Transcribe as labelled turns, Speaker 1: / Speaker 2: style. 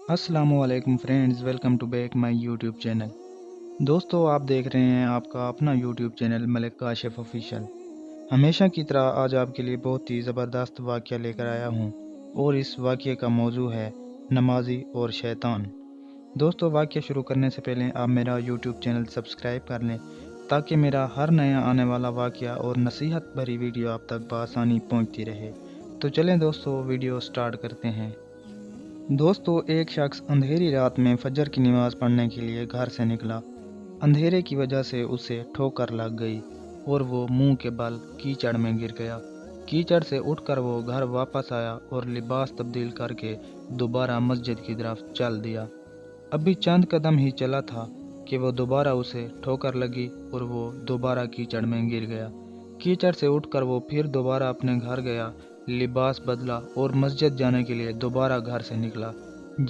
Speaker 1: अस्सलामुअलैकुम friends, welcome to back my YouTube channel. दोस्तों, आप देख रहे हैं आपका अपना YouTube channel Malik Kashif official. हमेशा की तरह आज आपके लिए बहुत ही ज़बरदस्त वाक़या लेकर आया हूं और इस वाक़ये का मौजू है नमाजी और शैतान। दोस्तों, वाक़या शुरू करने से पहले आप मेरा यूट्यूब चैनल सब्सक्राइब कर लें ताकि मेरा हर नया आने वाला वाक़या और नसीहत भरी वीडियो आप तक बआसानी पहुंचती रहे। तो चलें दोस्तों, वीडियो स्टार्ट करते हैं। दोस्तों, एक शख्स अंधेरी रात में फजर की नमाज पढ़ने के लिए घर से निकला। अंधेरे की वजह से उसे ठोकर लग गई और वो मुंह के बल कीचड़ में गिर गया। कीचड़ से उठकर वो घर वापस आया और लिबास तब्दील करके दोबारा मस्जिद की तरफ चल दिया। अभी चंद कदम ही चला था कि वो दोबारा उसे ठोकर लगी और वो दोबारा कीचड़ में गिर गया। कीचड़ से उठकर वो फिर दोबारा अपने घर गया, लिबास बदला और मस्जिद जाने के लिए दोबारा घर से निकला।